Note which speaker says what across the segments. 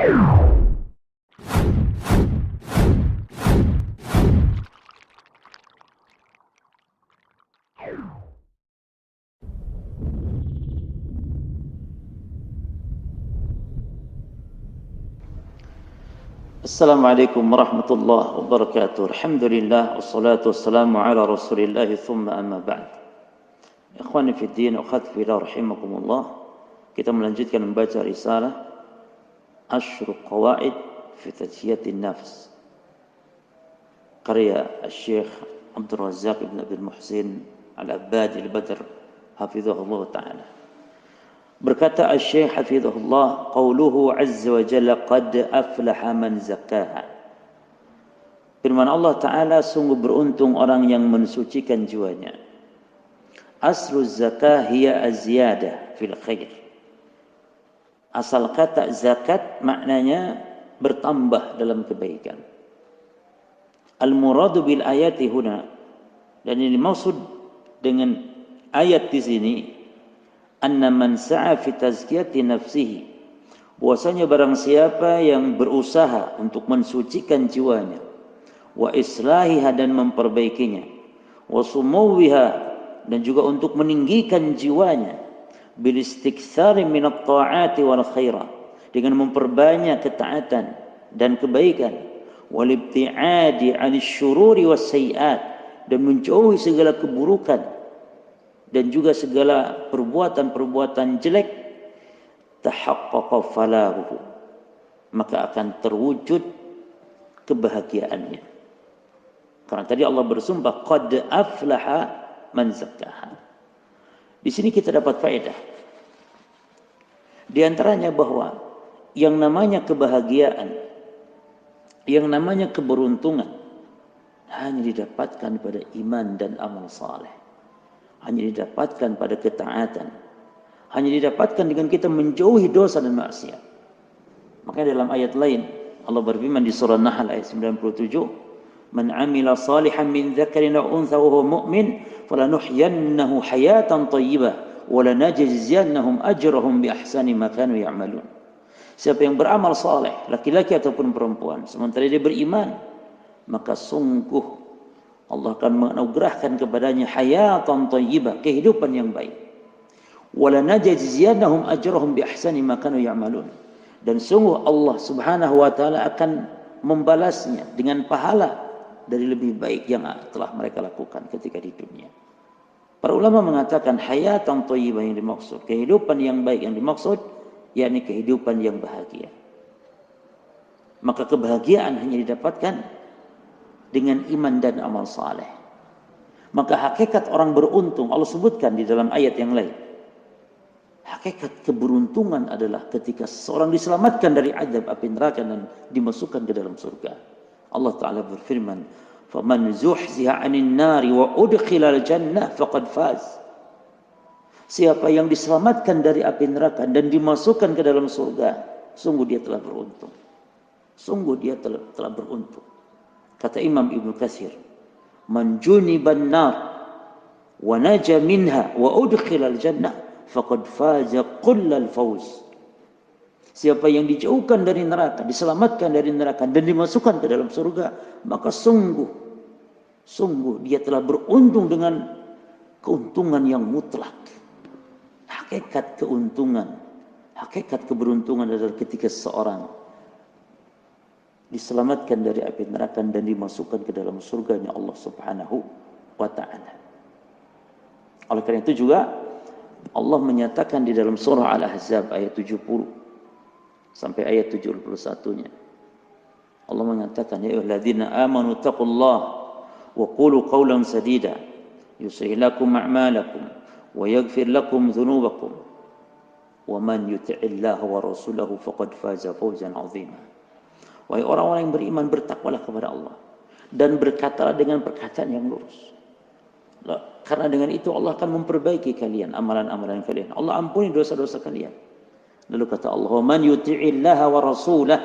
Speaker 1: Assalamualaikum warahmatullahi wabarakatuh. Alhamdulillah wassalatu wassalamu ala Rasulillah thumma amma ba'd. Ikhwani fi din wa akhwati fillah rahimakumullah. Kita melanjutkan membaca risalah Asyru Qawaid fi Tazkiyatin Nafs karya Syekh Abdul Razzaq ibn Abdul Muhsin Al-Abbadi Al-Badr hafizahullah ta'ala. Berkata Asy-Syaikh hafizahullah, qauluhu azza wa jalla qad aflaha man zakkaha. Firman Allah Ta'ala, sungguh beruntung orang yang mensucikan jiwanya. Aslu zakah hiya az-ziyadah fil khair. Asal kata zakat maknanya bertambah dalam kebaikan. Al-muradu bil ayati huna, dan ini maksud dengan ayat di sini, anna man sa'a fi tazkiyati nafsihi, bahwasanya barang siapa yang berusaha untuk mensucikan jiwanya, wa islahiha, dan memperbaikinya, wa sumuwiha, dan juga untuk meninggikan jiwanya, bil istiktsari min at-ta'ati wal khairat, dengan memperbanyak ketaatan dan kebaikan, wal ibti'adi 'anil syururi was sayyi'at, dan menjauhi segala keburukan dan juga segala perbuatan-perbuatan jelek, tahaqqaqa falahu, maka akan terwujud kebahagiaannya. Karena tadi Allah bersumpah qad aflaha man zakkaha. Di sini kita dapat faedah. Di antaranya bahwa yang namanya kebahagiaan, yang namanya keberuntungan hanya didapatkan pada iman dan amal saleh. Hanya didapatkan pada ketaatan. Hanya didapatkan dengan kita menjauhi dosa dan maksiat. Makanya dalam ayat lain Allah berfirman di surah Nahl ayat 97, "Man 'amila salihan min dzakarin aw untha wa huwa mu'min, falanuhyiyannahu hayatan thayyibah wa lanajziyannahum ajrahum bi ahsani ma kanu ya'malun." Siapa yang beramal saleh, laki-laki ataupun perempuan, sementara dia beriman, maka sungguh Allah akan menganugerahkan kepadanya hayatan thayyibah, kehidupan yang baik. Wala najziyannahum ajrahum bi ahsani ma kanu ya'malun. Dan sungguh Allah Subhanahu wa taala akan membalasnya dengan pahala dari lebih baik yang telah mereka lakukan ketika di dunia. Para ulama mengatakan hayatan thayyibah yang dimaksud, kehidupan yang baik yang dimaksud, yakni kehidupan yang bahagia. Maka kebahagiaan hanya didapatkan dengan iman dan amal saleh. Maka hakikat orang beruntung Allah sebutkan di dalam ayat yang lain. Hakikat keberuntungan adalah ketika seseorang diselamatkan dari azab api neraka dan dimasukkan ke dalam surga. Allah Ta'ala berfirman, "Faman zuhziha 'anil nari wa udkhilal jannah faqad faz." Siapa yang diselamatkan dari api neraka dan dimasukkan ke dalam surga, sungguh dia telah beruntung. Sungguh dia telah beruntung. Kata Imam Ibnu Katsir, "Man juniban nar wa naja minha wa udkhilal jannah faqad faza kullal fawz." Siapa yang dijauhkan dari neraka, diselamatkan dari neraka dan dimasukkan ke dalam surga, maka sungguh dia telah beruntung dengan keuntungan yang mutlak. Hakikat keuntungan, hakikat keberuntungan adalah ketika seseorang diselamatkan dari api neraka dan dimasukkan ke dalam surganya Allah Subhanahu wa ta'ala. Oleh karena itu juga Allah menyatakan di dalam surah Al-Ahzab ayat 70 sampai ayat 71-nya. Allah mengatakan, "Ya ayyuhalladzina amanu taqullaha wa qulu qawlan sadida yuslih lakum a'malakum wa yaghfir lakum dhunubakum wa man yuti'illaha wa rasulahu faqad faza fawzan 'azima." Wahai orang-orang yang beriman, bertakwalah kepada Allah dan berkatalah dengan perkataan yang lurus. Karena dengan itu Allah akan memperbaiki kalian, amalan-amalan kalian. Allah ampuni dosa-dosa kalian. Lalu kata Allah, "Man yuti'illaha wa rasulah."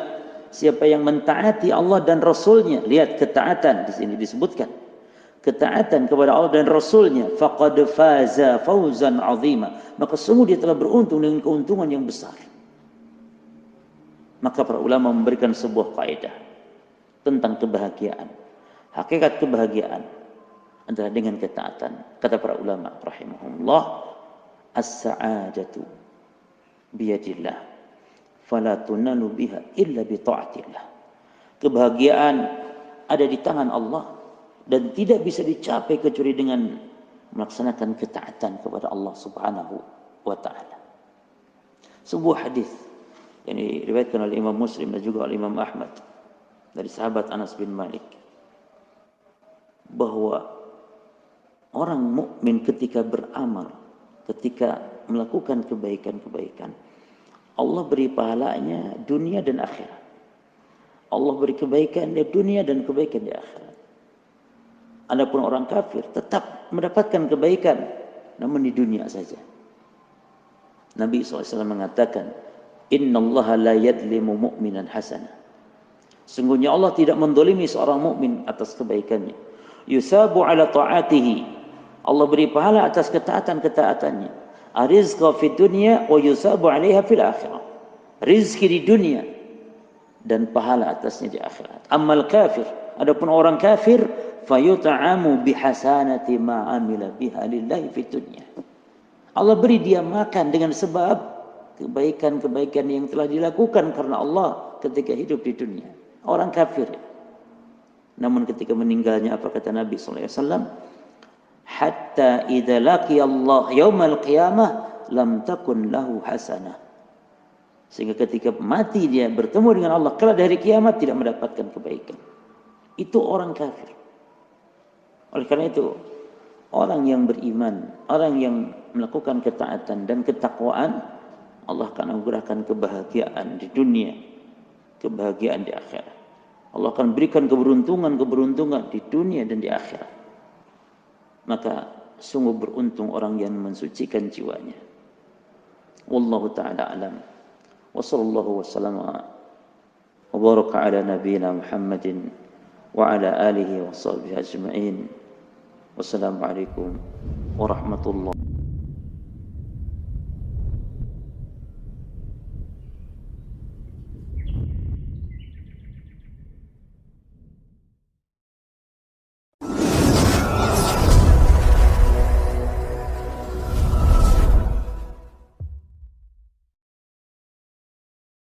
Speaker 1: Siapa yang mentaati Allah dan Rasulnya. Lihat ketaatan di sini disebutkan. Ketaatan kepada Allah dan Rasulnya, faqad faza fawzan 'azima. Maka sungguh dia telah beruntung dengan keuntungan yang besar. Maka para ulama memberikan sebuah kaidah tentang kebahagiaan. Hakikat kebahagiaan adalah dengan ketaatan. Kata para ulama rahimahumullah, as-sa'adatu biyadillah fala tunalu biha illa bi ta'atillah. Kebahagiaan ada di tangan Allah dan tidak bisa dicapai kecuali dengan melaksanakan ketaatan kepada Allah Subhanahu wa taala. Sebuah hadis yang diriwayatkan oleh Imam Muslim dan juga oleh Imam Ahmad dari sahabat Anas bin Malik, bahwa orang mukmin ketika beramal, ketika melakukan kebaikan-kebaikan, Allah beri pahalanya dunia dan akhirat. Allah beri kebaikan di dunia dan kebaikan di akhirat. Adapun orang kafir tetap mendapatkan kebaikan, namun di dunia saja. Nabi SAW mengatakan, innallaha la yadlimu mu'minan hasanah. Sungguhnya Allah tidak mendolimi seorang mukmin atas kebaikannya. Yusabu ala ta'atihi. Allah beri pahala atas ketaatan-ketaatannya. Arizqa fid dunya wa yusabu 'alaiha fil akhirah. Rizki di dunia dan pahala atasnya di akhirat. Ammal kafir, adapun orang kafir, fayut'amu bihasanati ma 'amila biha lillahi fid dunya. Allah beri dia makan dengan sebab kebaikan-kebaikan yang telah dilakukan karena Allah ketika hidup di dunia. Orang kafir. Namun ketika meninggalnya, apa kata Nabi SAW? Hatta idza laqiya Allah yaumal qiyamah lam takun lahu hasanah. Sehingga ketika mati dia bertemu dengan Allah kelak dari kiamat tidak mendapatkan kebaikan. Itu orang kafir. Oleh karena itu, orang yang beriman, orang yang melakukan ketaatan dan ketakwaan, Allah akan anugerahkan kebahagiaan di dunia, kebahagiaan di akhirat. Allah akan berikan keberuntungan di dunia dan di akhirat. Maka sungguh beruntung orang yang mensucikan jiwanya. Wallahu ta'ala alam. Wa sallallahu wasallam wa baraka ala nabiyyina Muhammadin wa ala alihi wa sahbihi ajma'in. Wassalamualaikum warahmatullahi